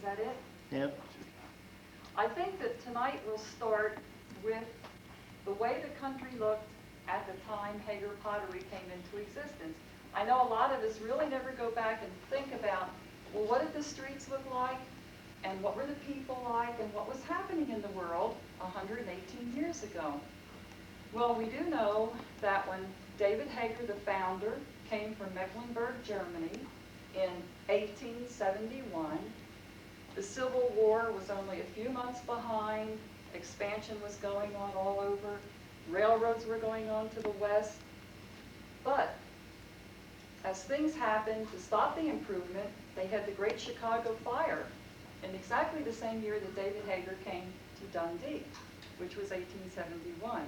that it? Yep. I think that tonight we'll start with the way the country looked at the time Haeger pottery came into existence. I know a lot of us really never go back and think about, well, what did the streets look like? And what were the people like? And what was happening in the world 118 years ago? Well, we do know that when David Haeger, the founder, came from Mecklenburg, Germany in 1871, the Civil War was only a few months behind, expansion was going on all over, railroads were going on to the west, but as things happened to stop the improvement, they had the Great Chicago Fire in exactly the same year that David Haeger came to Dundee, which was 1871.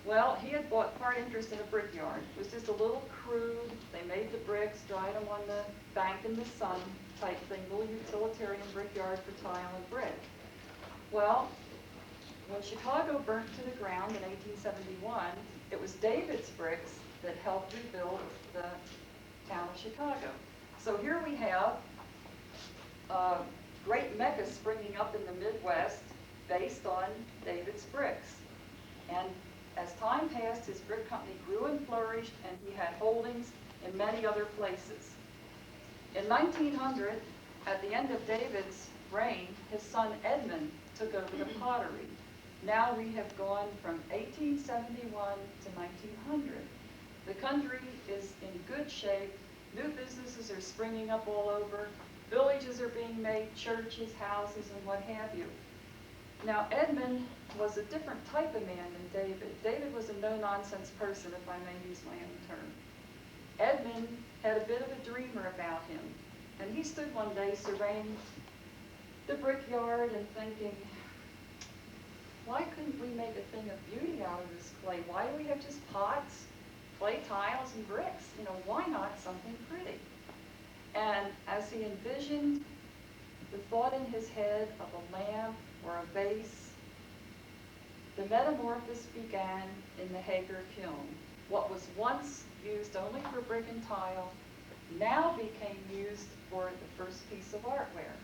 Well, he had bought part interest in a brickyard. It was just a little crude. They made the bricks, dried them on the bank in the sun type thing, little utilitarian brickyard for tile and brick. Well, when Chicago burnt to the ground in 1871, it was David's bricks that helped rebuild the town of Chicago. So here we have a great mecca springing up in the Midwest based on David's bricks. And as time passed, his brick company grew and flourished, and he had holdings in many other places. In 1900, at the end of David's reign, his son Edmund took over the pottery. Now we have gone from 1871 to 1900. The country is in good shape. New businesses are springing up all over. Villages are being made, churches, houses, and what have you. Now, Edmund was a different type of man than David. David was a no-nonsense person, if I may use my own term. Edmund had a bit of a dreamer about him, and he stood one day surveying the brickyard and thinking, why couldn't we make a thing of beauty out of this clay? Why do we have just pots, clay tiles, and bricks? You know, why not something pretty? And as he envisioned the thought in his head of a lamp or a vase, the metamorphosis began in the Haeger kiln. What was once used only for brick and tile now became used for the first piece of artware.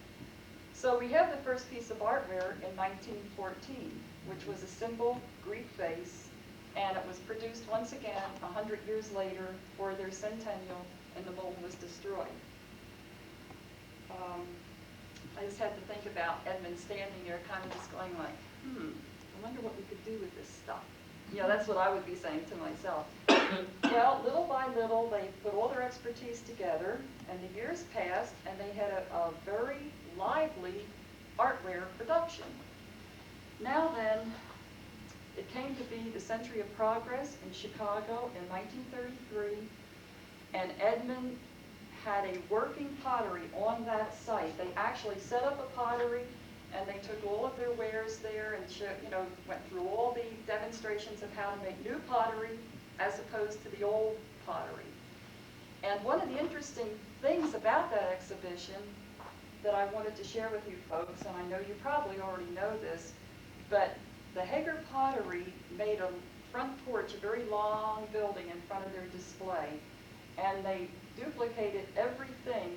So we have the first piece of artware in 1914, which was a simple Greek vase, and it was produced once again 100 years later for their centennial, and the mold was destroyed. I just had to think about Edmund standing there kind of just going like, I wonder what we could do with this stuff. You know, that's what I would be saying to myself. Well, little by little, they put all their expertise together, and the years passed, and they had a very lively artware production. Now then, it came to be the Century of Progress in Chicago in 1933, and Edmund had a working pottery on that site. They actually set up a pottery, and they took all of their wares there and went through all the demonstrations of how to make new pottery as opposed to the old pottery. And one of the interesting things about that exhibition that I wanted to share with you folks, and I know you probably already know this, but the Haeger pottery made a front porch, a very long building in front of their display, and they duplicated everything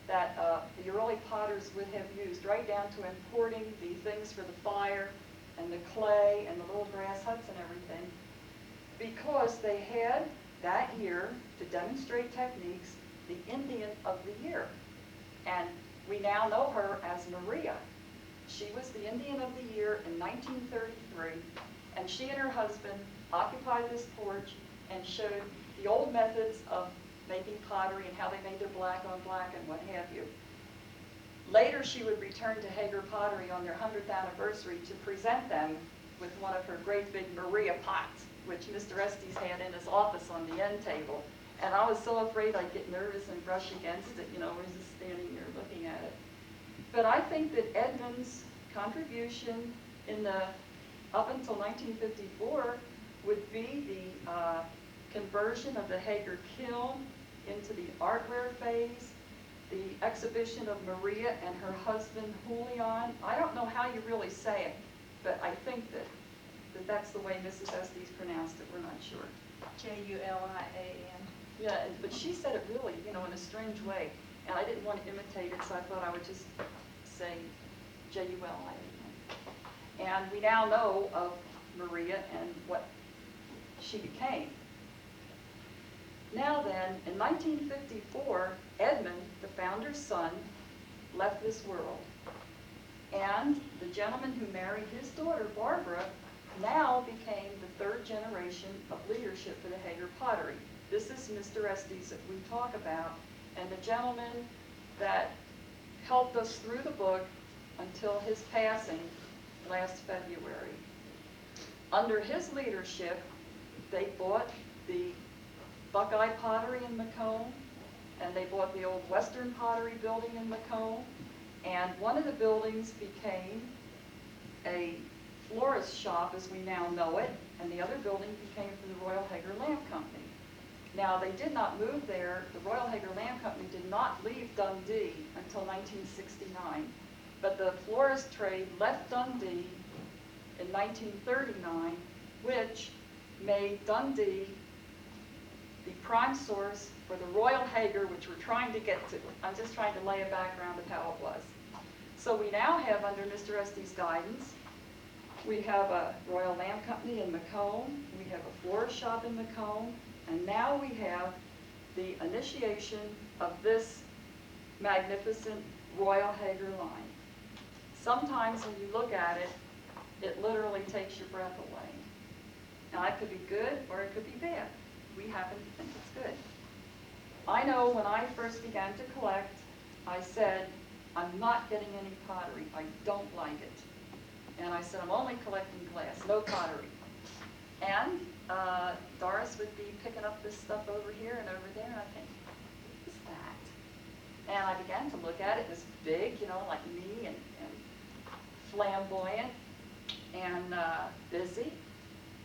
that the early potters would have used, right down to importing the things for the fire and the clay and the little grass huts and everything, because they had that year, to demonstrate techniques, the Indian of the Year. And we now know her as Maria. She was the Indian of the Year in 1933, and she and her husband occupied this porch and showed the old methods of making pottery and how they made their black on black and what have you. Later, she would return to Haeger Pottery on their 100th anniversary to present them with one of her great big Maria pots, which Mr. Estes had in his office on the end table. And I was so afraid I'd get nervous and brush against it, you know, we're just standing there looking at it. But I think that Edmund's contribution in up until 1954 would be the conversion of the Haeger kiln into the artware phase, the exhibition of Maria and her husband Julian. I don't know how you really say it, but I think that that's the way Mrs. Estes pronounced it. We're not sure. Julian. Yeah, but she said it really, you know, in a strange way, and I didn't want to imitate it, so I thought I would just say Julia. And we now know of Maria and what she became. Now then, in 1954, Edmund, the founder's son, left this world. And the gentleman who married his daughter, Barbara, now became the third generation of leadership for the Haeger pottery. This is Mr. Estes that we talk about, and the gentleman that helped us through the book until his passing last February. Under his leadership, they bought the Buckeye Pottery in Macomb, and they bought the old Western Pottery building in Macomb, and one of the buildings became a florist shop as we now know it, and the other building became for the Royal Haeger Lamp Company. Now, they did not move there. The Royal Haeger Lamp Company did not leave Dundee until 1969, but the florist trade left Dundee in 1939, which made Dundee the prime source for the Royal Haeger, which we're trying to get to. I'm just trying to lay a background of how it was. So we now have, under Mr. Estes' guidance, we have a Royal Lamp Company in Macomb, we have a florist shop in Macomb, and now we have the initiation of this magnificent Royal Haeger line. Sometimes when you look at it, it literally takes your breath away. Now, it could be good or it could be bad. We happen to think it's good. I know when I first began to collect, I said, I'm not getting any pottery. I don't like it. And I said, I'm only collecting glass, no pottery. And Doris would be picking up this stuff over here and over there, and I think, what is that? And I began to look at it. It was big, you know, like me, and flamboyant, and busy,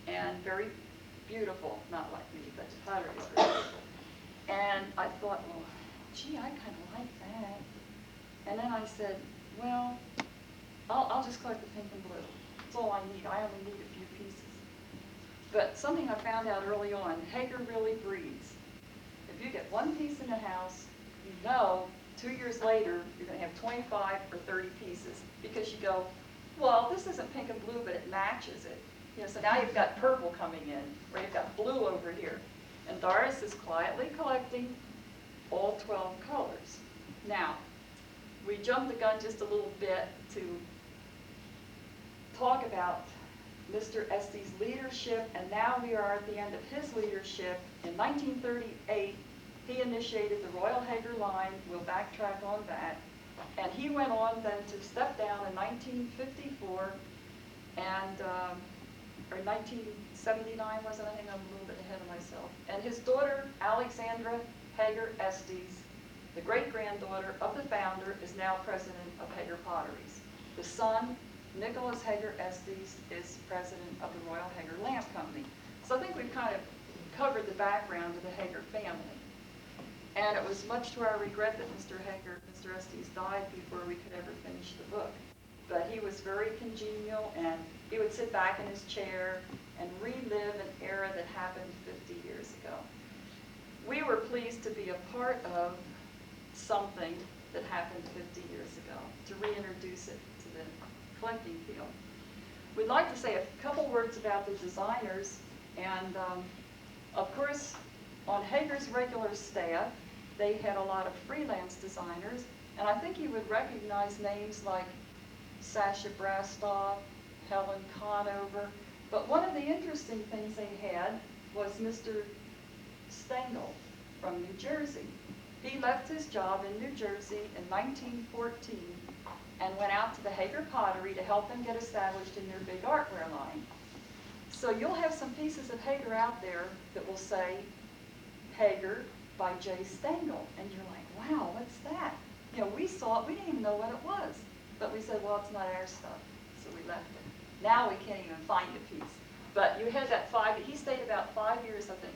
and very beautiful. Not like me, but the pottery is very beautiful. And I thought, well, gee, I kind of like that. And then I said, well, I'll just collect the pink and blue. That's all I need. I only need a few pieces. But something I found out early on, Haeger really breeds. If you get one piece in the house, you know 2 years later you're going to have 25 or 30 pieces, because you go, well, this isn't pink and blue, but it matches it. You know, so now you've got purple coming in, or you've got blue over here. And Doris is quietly collecting all 12 colors. Now, we jumped the gun just a little bit to talk about Mr. Estes' leadership, and now we are at the end of his leadership. In 1938, he initiated the Royal Haeger line. We'll backtrack on that. And he went on then to step down in 1954, and or 1979, wasn't I? I think I'm a little bit ahead of myself. And his daughter, Alexandra Haeger Estes, the great-granddaughter of the founder, is now president of Haeger Potteries. The son, Nicholas Haeger Estes, is president of the Royal Haeger Lamp Company. So I think we've kind of covered the background of the Haeger family. And it was much to our regret that Mr. Estes died before we could ever finish the book. But he was very congenial, and he would sit back in his chair and relive an era that happened 50 years ago. We were pleased to be a part of something that happened 50 years ago, to reintroduce it to the collecting field. We'd like to say a couple words about the designers, and of course, on Haeger's regular staff, they had a lot of freelance designers, and I think you would recognize names like Sasha Brastoff, Helen Conover, but one of the interesting things they had was Mr. Stengel from New Jersey. He left his job in New Jersey in 1914 and went out to the Haeger Pottery to help them get established in their big artware line. So you'll have some pieces of Haeger out there that will say Haeger by J. Stengel, and you're like, wow, what's that? You know, we saw it, we didn't even know what it was, but we said, well, it's not our stuff, so we left it. Now we can't even find a piece. But you had that he stayed about 5 years, I think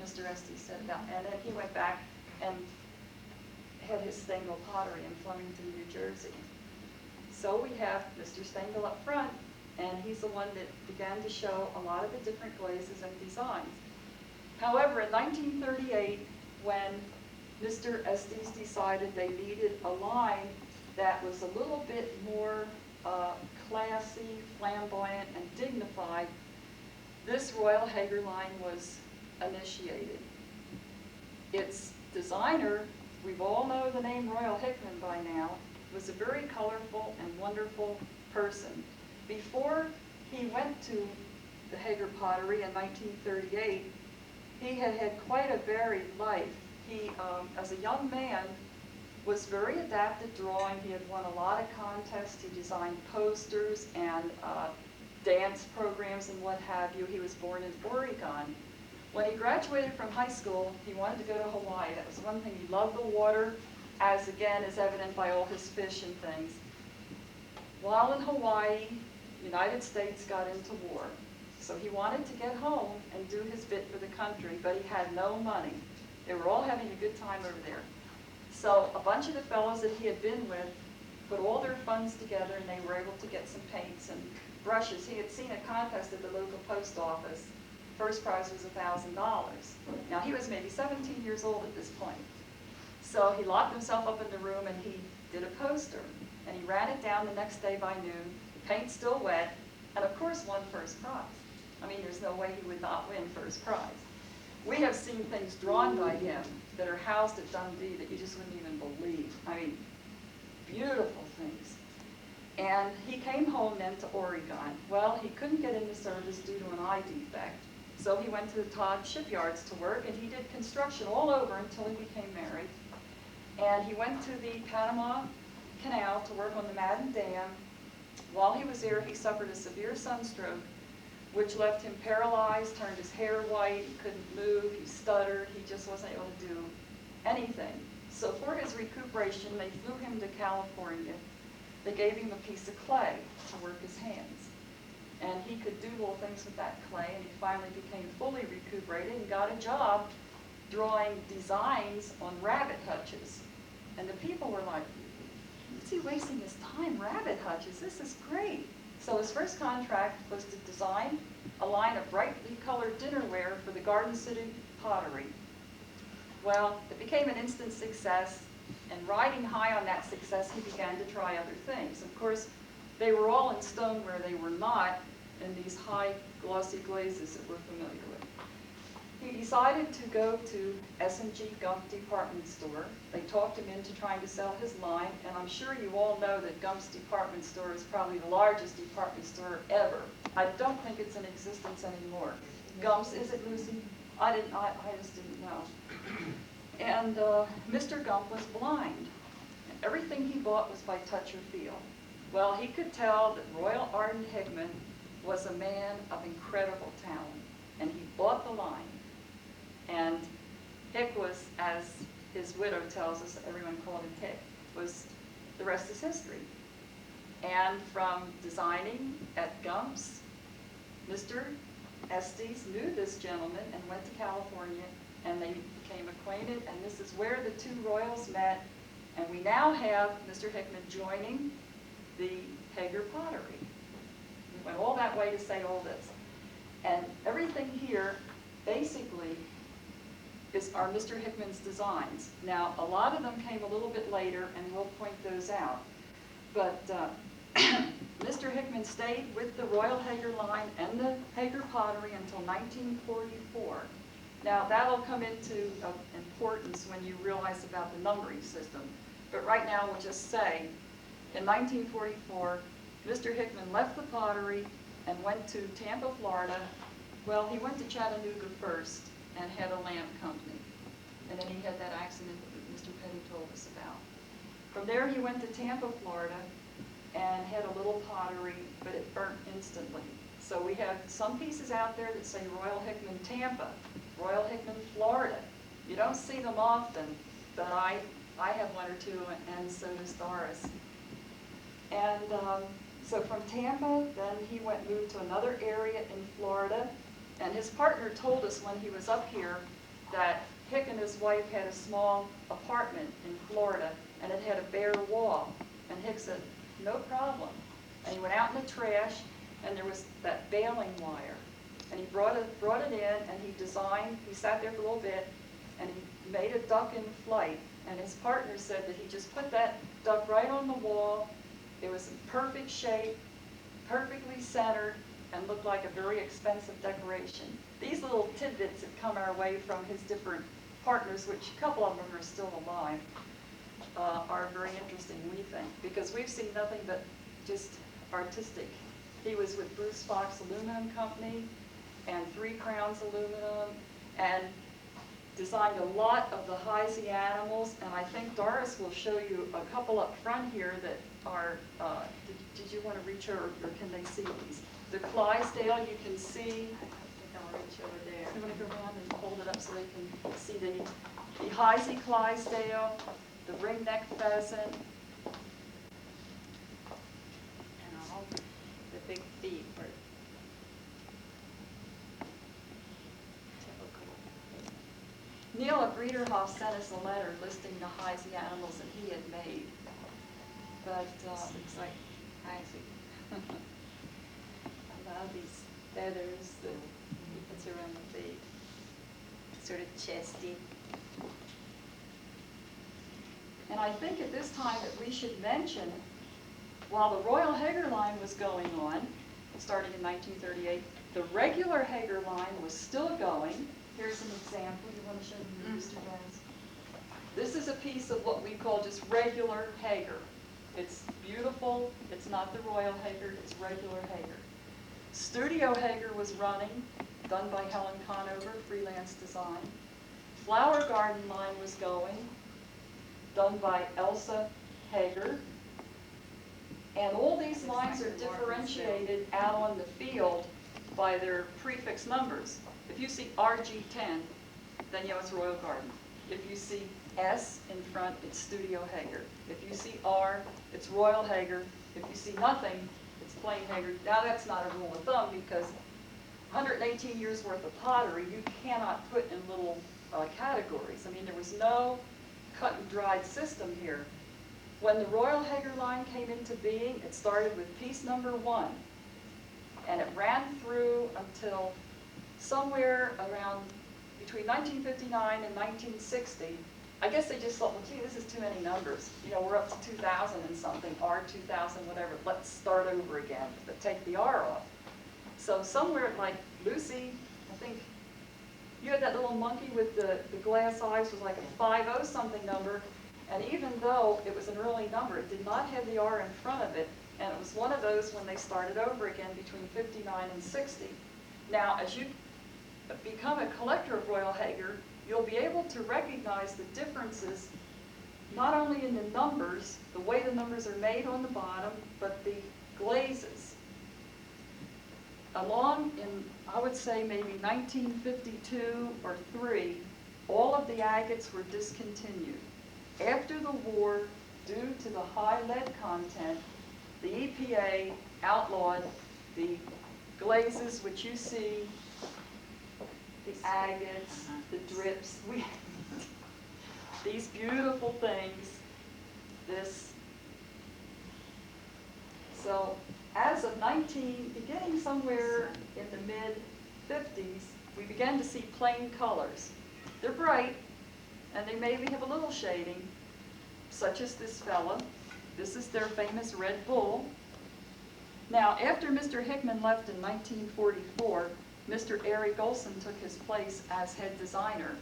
Mr. Estes said about, and then he went back and had his Stengel pottery in Flemington, New Jersey. So we have Mr. Stengel up front, and he's the one that began to show a lot of the different glazes and designs. However, in 1938, when Mr. Estes decided they needed a line that was a little bit more classy, flamboyant, and dignified, this Royal Haeger line was initiated. Its designer, we all know the name Royal Hickman by now, was a very colorful and wonderful person. Before he went to the Haeger pottery in 1938, he had had quite a varied life. He, as a young man, was very adept at drawing. He had won a lot of contests. He designed posters and dance programs and what have you. He was born in Oregon. When he graduated from high school, he wanted to go to Hawaii. That was one thing. He loved the water, as again is evident by all his fish and things. While in Hawaii, the United States got into war. So he wanted to get home and do his bit for the country, but he had no money. They were all having a good time over there. So a bunch of the fellows that he had been with put all their funds together, and they were able to get some paints and brushes. He had seen a contest at the local post office. First prize was $1,000. Now he was maybe 17 years old at this point. So he locked himself up in the room and he did a poster. And he ran it down the next day by noon, paint still wet, and of course won first prize. I mean, there's no way he would not win first prize. We have seen things drawn by him that are housed at Dundee that you just wouldn't even believe. I mean, beautiful things. And he came home then to Oregon. Well, he couldn't get into service due to an eye defect. So he went to the Todd shipyards to work, and he did construction all over until he became married. And he went to the Panama Canal to work on the Madden Dam. While he was there, he suffered a severe sunstroke, which left him paralyzed, turned his hair white, he couldn't move, he stuttered, he just wasn't able to do anything. So for his recuperation, they flew him to California. They gave him a piece of clay to work his hands. And he could do little things with that clay, and he finally became fully recuperated and got a job drawing designs on rabbit hutches. And the people were like, what's he wasting his time? Rabbit hutches, this is great. So his first contract was to design a line of brightly colored dinnerware for the Garden City pottery. Well, it became an instant success, and riding high on that success, he began to try other things. Of course, they were all in stone where they were not in these high glossy glazes that we're familiar with. He decided to go to S&G Gump department store. They talked him into trying to sell his line, and I'm sure you all know that Gump's department store is probably the largest department store ever. I don't think it's in existence anymore. Gump's, is it, Lucy? I just didn't know. And Mr. Gump was blind. Everything he bought was by touch or feel. Well, he could tell that Royal Arden Hickman was a man of incredible talent, and he bought the line. And Hick was, as his widow tells us, everyone called him Hick, was the rest is history. And from designing at Gump's, Mr. Estes knew this gentleman and went to California, and they became acquainted, and this is where the two royals met. And we now have Mr. Hickman joining the Haeger pottery. We went all that way to say all this. And everything here basically are Mr. Hickman's designs. Now, a lot of them came a little bit later, and we'll point those out. But Mr. Hickman stayed with the Royal Haeger line and the Haeger pottery until 1944. Now, that'll come into importance when you realize about the numbering system. But right now, we'll just say, in 1944, Mr. Hickman left the pottery and went to Tampa, Florida. Well, he went to Chattanooga first and had a lamp company. And then he had that accident that Mr. Petty told us about. From there, he went to Tampa, Florida, and had a little pottery, but it burnt instantly. So we have some pieces out there that say Royal Hickman Tampa, Royal Hickman Florida. You don't see them often, but I have one or two, and so does Doris. And so from Tampa, then he moved to another area in Florida, and his partner told us when he was up here that Hick and his wife had a small apartment in Florida, and it had a bare wall. And Hick said, no problem. And he went out in the trash, and there was that baling wire. And he brought it in, and he sat there for a little bit, and he made a duck in flight. And his partner said that he just put that duck right on the wall. It was in perfect shape, perfectly centered, and looked like a very expensive decoration. These little tidbits have come our way from his different partners, which a couple of them are still alive, are very interesting, we think, because we've seen nothing but just artistic. He was with Bruce Fox Aluminum Company and Three Crowns Aluminum, and designed a lot of the Haeger animals, and I think Doris will show you a couple up front here that are, did you want to reach over, or can they see these? The Clydesdale, you can see. I think I'll reach over there. You want to go around and hold it up so they can see the Haeger Clydesdale, the ringneck pheasant. And all the big feet were typical. Neil of Riederhof sent us a letter listing the Haeger animals that he had made. But Looks like Isaac. I love these feathers that he puts around the feet. Sort of chesty. And I think at this time that we should mention, while the Royal Haeger line was going on, starting in 1938, the regular Haeger line was still going. Here's an example. You want to show them, Mr. Jones? This is a piece of what we call just regular Haeger. It's beautiful. It's not the Royal Haeger. It's regular Haeger. Studio Haeger was running, done by Helen Conover, freelance design. Flower Garden line was going, done by Elsa Haeger. And all these lines are differentiated out on the field by their prefix numbers. If you see RG10, then you know it's Royal Garden. If you see S in front, it's Studio Haeger. If you see R, it's Royal Haeger. If you see nothing, it's plain Haeger. Now that's not a rule of thumb because 118 years worth of pottery you cannot put in little categories. I mean, there was no cut and dried system here. When the Royal Haeger line came into being, it started with piece number 1, and it ran through until somewhere around between 1959 and 1960. I guess they just thought, well, gee, this is too many numbers. You know, we're up to 2,000 and something, R 2000, whatever. Let's start over again, but take the R off. So somewhere like Lucy, I think you had that little monkey with the glass eyes was like a 50 something number. And even though it was an early number, it did not have the R in front of it. And it was one of those when they started over again between 59 and 60. Now, as you become a collector of Royal Haeger, you'll be able to recognize the differences not only in the numbers, the way the numbers are made on the bottom, but the glazes. Along in, I would say, maybe 1952 or 3, all of the agates were discontinued. After the war, due to the high lead content, the EPA outlawed the glazes which you see, the agates, the drips, these beautiful things, this. So as of beginning somewhere in the mid-50s, we began to see plain colors. They're bright, and they maybe have a little shading, such as this fella. This is their famous Red Bull. Now, after Mr. Hickman left in 1944, Mr. Ari Golson took his place as head designer.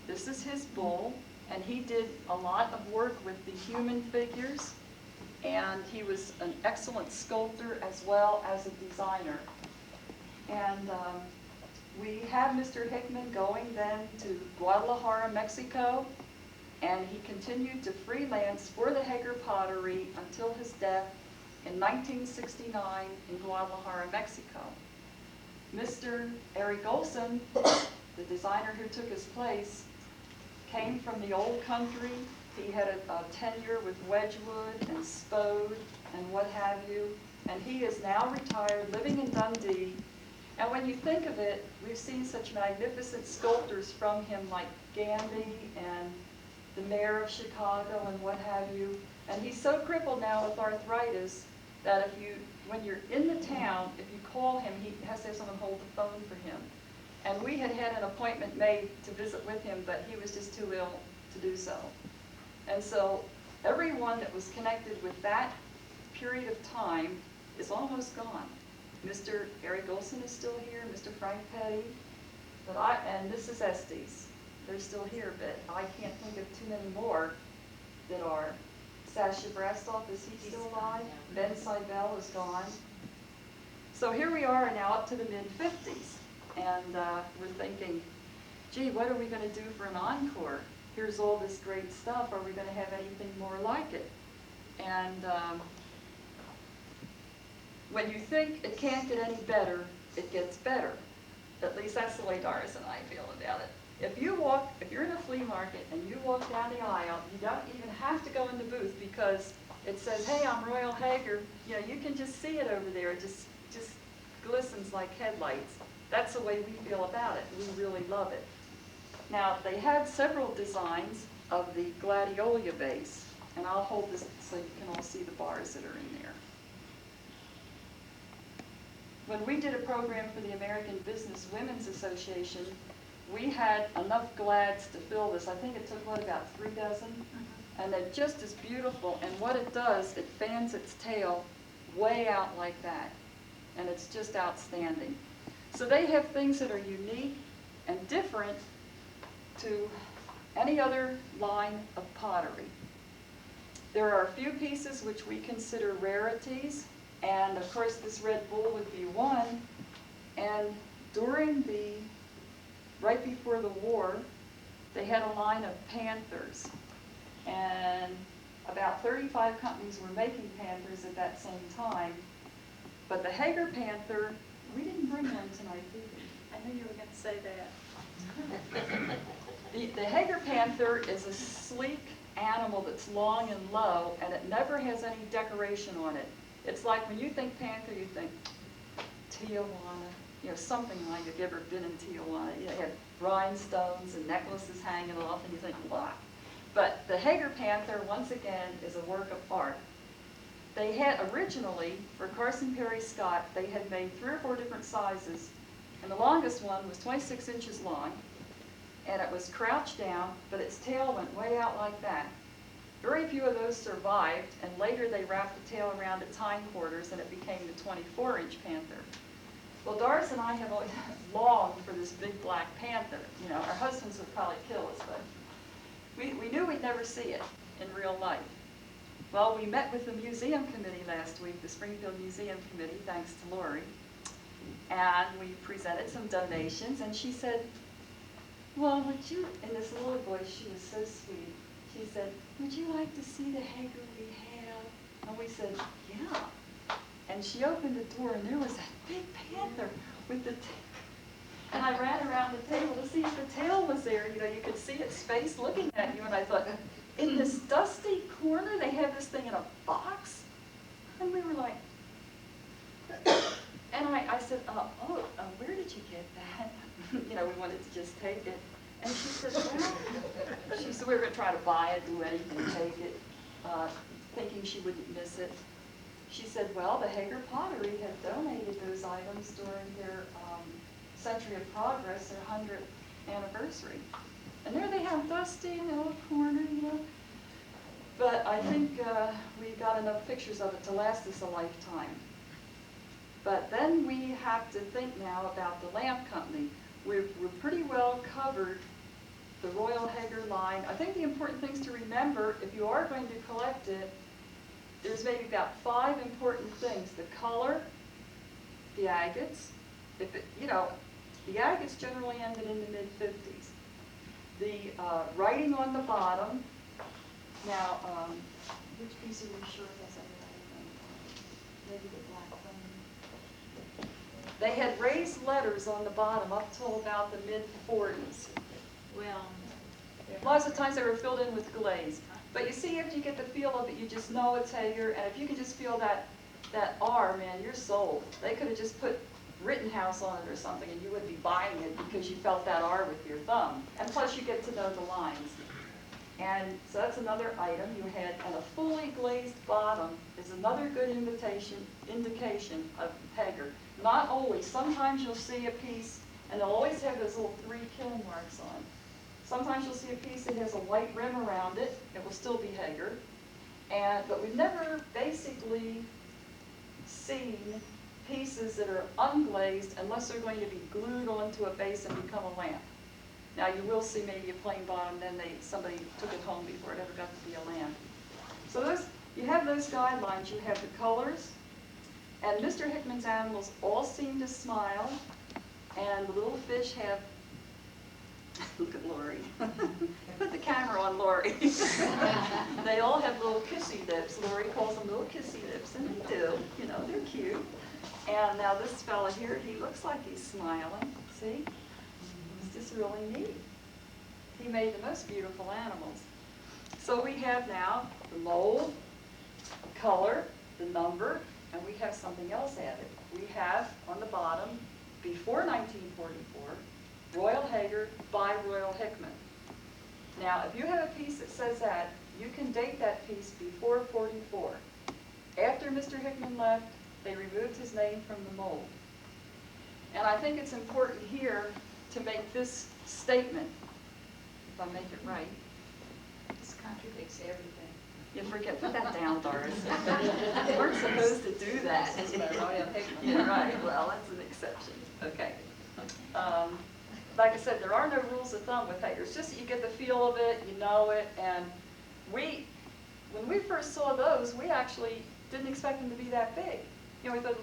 This is his bull, and he did a lot of work with the human figures, and he was an excellent sculptor as well as a designer. And we have Mr. Hickman going then to Guadalajara, Mexico, and he continued to freelance for the Haeger pottery until his death in 1969 in Guadalajara, Mexico. Mr. Ari Golson, the designer who took his place, came from the old country. He had a tenure with Wedgwood and Spode and what have you, and he is now retired, living in Dundee. And when you think of it, we've seen such magnificent sculptors from him like Gandy and the mayor of Chicago and what have you. And he's so crippled now with arthritis that when you're in the town, if you call him, he has to have someone hold the phone for him. And we had an appointment made to visit with him, but he was just too ill to do so. And so everyone that was connected with that period of time is almost gone. Mr. Eric Olson is still here, Mr. Frank Petty, and Mrs. Estes. They're still here, but I can't think of too many more that are. Sasha Brastoff, is he still alive? Ben Seibel is gone. So here we are now up to the mid-50s, and we're thinking, gee, what are we going to do for an encore? Here's all this great stuff. Are we going to have anything more like it? And when you think it can't get any better, it gets better. At least that's the way Doris and I feel about it. If you're in a flea market and you walk down the aisle, you don't even have to go in the booth because it says, hey, I'm Royal Haeger. You know, you can just see it over there. It just glistens like headlights. That's the way we feel about it. We really love it. Now, they had several designs of the Gladiola base, and I'll hold this so you can all see the bars that are in there. When we did a program for the American Business Women's Association, we had enough Glads to fill this. I think it took, what, about 3 dozen? And they're just as beautiful. And what it does, it fans its tail way out like that. And it's just outstanding. So they have things that are unique and different to any other line of pottery. There are a few pieces which we consider rarities. And of course, this Red Bull would be one. And right before the war, they had a line of Panthers. And about 35 companies were making Panthers at that same time. But the Haeger Panther, we didn't bring one tonight, did we? I knew you were going to say that. The Haeger Panther is a sleek animal that's long and low, and it never has any decoration on it. It's like when you think Panther, you think Tijuana, you know, something like if you've ever been in Tijuana. You have rhinestones and necklaces hanging off, and you think, wow. But the Haeger Panther, once again, is a work of art. They had originally, for Carson Perry Scott, they had made 3 or 4 different sizes, and the longest one was 26 inches long, and it was crouched down, but its tail went way out like that. Very few of those survived, and later they wrapped the tail around its hindquarters, and it became the 24-inch Panther. Well, Doris and I have always longed for this big black panther. You know, our husbands would probably kill us, but we knew we'd never see it in real life. Well, we met with the museum committee last week, the Springfield Museum Committee, thanks to Lori, and we presented some donations, and she said, well, would you, and this little voice, she was so sweet, she said, would you like to see the Haeger we have? And we said, yeah. And she opened the door, and there was that big panther with the tail. And I ran around the table to see if the tail was there. You know, you could see its face looking at you, and I thought, in this dusty corner, they have this thing in a box? And we were like, and I said, where did you get that? You know, we wanted to just take it. And she said, well, she said we were going to try to buy it, do anything, take it, thinking she wouldn't miss it. She said, well, the Haeger Pottery had donated those items during their Century of Progress, their 100th anniversary. And there they have dusty in the little corner, you know. But I think we got enough pictures of it to last us a lifetime. But then we have to think now about the lamp company. We're pretty well covered the Royal Haeger line. I think the important things to remember, if you are going to collect it, there's maybe about 5 important things. The color, the agates. If it, you know, the agates generally ended in the mid-50s. The writing on the bottom. Now, which piece of your shirt has any writing on the bottom? Maybe the black one. They had raised letters on the bottom up till about the mid-40s. Well, lots of times they were filled in with glaze. But you see, if you get the feel of it, you just know it's Haeger, and if you can just feel that R, man, you're sold. They could have just put Rittenhouse on it or something, and you would be buying it because you felt that R with your thumb. And plus, you get to know the lines. And so that's another item you had. And a fully glazed bottom is another good indication of Haeger. Not always. Sometimes you'll see a piece, and they'll always have those little 3 kiln marks on. Sometimes you'll see a piece that has a white rim around it. It will still be Haeger. But we've never basically seen pieces that are unglazed unless they're going to be glued onto a base and become a lamp. Now you will see maybe a plain bottom, then somebody took it home before it ever got to be a lamp. So you have those guidelines, you have the colors, and Mr. Hickman's animals all seem to smile, and the little fish have, look at Lori, put the camera on Lori. They all have little kissy lips. Lori calls them little kissy lips, and they do, they're cute. And now this fella here, he looks like he's smiling, see? It's just really neat. He made the most beautiful animals. So we have now the mold, the color, the number, and we have something else added. We have on the bottom, before 1944, Royal Haeger by Royal Hickman. Now, if you have a piece that says that, you can date that piece before 44. After Mr. Hickman left, they removed his name from the mold. And I think it's important here to make this statement, if I make it right. This contradicts everything. You forget, put that down, Doris. We're supposed to do that. This is by Royal Hickman. Yeah, right, well, that's an exception. Okay. Like I said, there are no rules of thumb with Haeger. It's just that you get the feel of it, you know it, and when we first saw those, we actually didn't expect them to be that big. We thought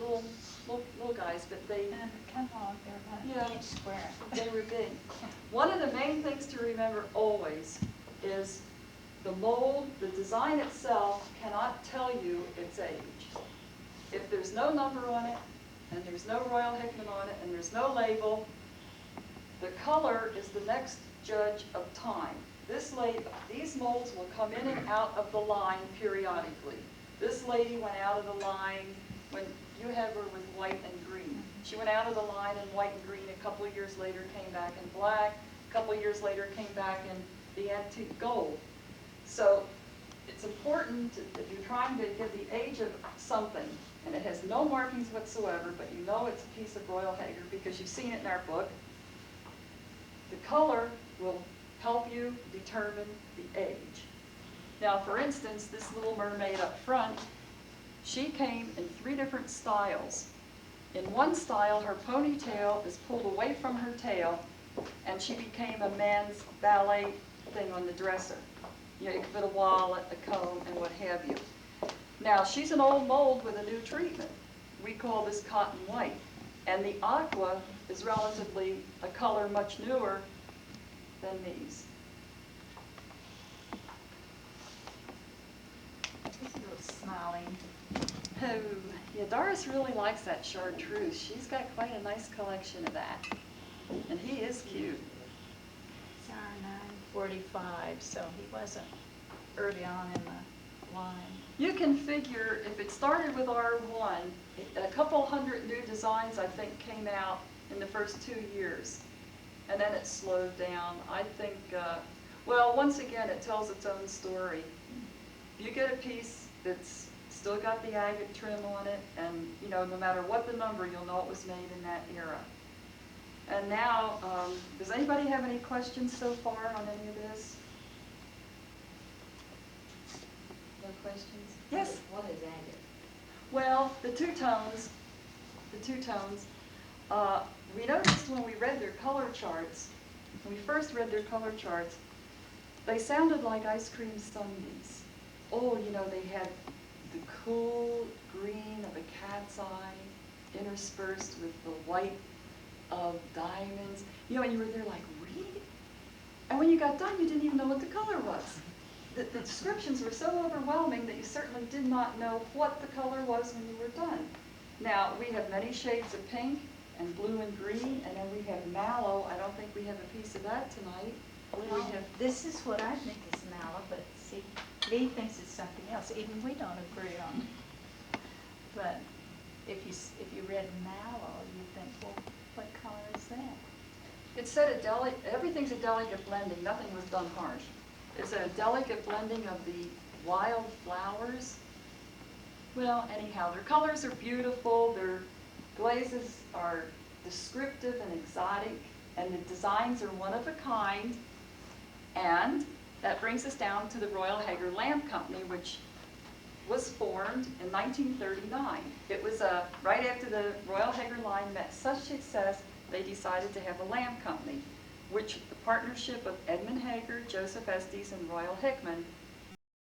little guys, but they... Come on, they're about an inch square. They were big. One of the main things to remember always is the mold, the design itself cannot tell you its age. If there's no number on it, and there's no Royal Hickman on it, and there's no label, the color is the next judge of time. These molds will come in and out of the line periodically. This lady went out of the line when you had her with white and green. She went out of the line in white and green. A couple of years later came back in black. A couple of years later came back in the antique gold. So it's important if you're trying to get the age of something, and it has no markings whatsoever, but you know it's a piece of Royal Haeger because you've seen it in our book, the color will help you determine the age. Now, for instance, this little mermaid up front, she came in 3 different styles. In one style, her ponytail is pulled away from her tail, and she became a man's ballet thing on the dresser. You could put a wallet, a comb, and what have you. Now, she's an old mold with a new treatment. We call this cotton white. And the aqua is relatively a color much newer than these. He's a little smiling. Oh, yeah, Doris really likes that chartreuse. She's got quite a nice collection of that. And he is cute. It's R945, so he wasn't early on in the line. You can figure if it started with R1, a couple hundred new designs, I think, came out in the first 2 years. And then it slowed down. I think, well, once again, it tells its own story. If you get a piece that's still got the agate trim on it, and no matter what the number, you'll know it was made in that era. And now, does anybody have any questions so far on any of this? No questions? Yes? What is agate? Well, the two tones, we noticed when we read their color charts, when we first read their color charts, they sounded like ice cream sundaes. Oh, they had the cool green of a cat's eye interspersed with the white of diamonds. And you were there like, really? And when you got done, you didn't even know what the color was. The descriptions were so overwhelming that you certainly did not know what the color was when you were done. Now, we have many shades of pink and blue and green, and then we have mallow. I don't think we have a piece of that tonight. Well, this is what I think is mallow, but see, Lee thinks it's something else. Even we don't agree on it. But if you read mallow, you think, well, what color is that? It said everything's a delicate blending. Nothing was done harsh. It's a delicate blending of the wild flowers. Well, anyhow, their colors are beautiful. Their glazes are descriptive and exotic, and the designs are one of a kind. And that brings us down to the Royal Haeger Lamp Company, which was formed in 1939. It was right after the Royal Haeger line met such success, they decided to have a lamp company, which the partnership of Edmund Haeger, Joseph Estes, and Royal Hickman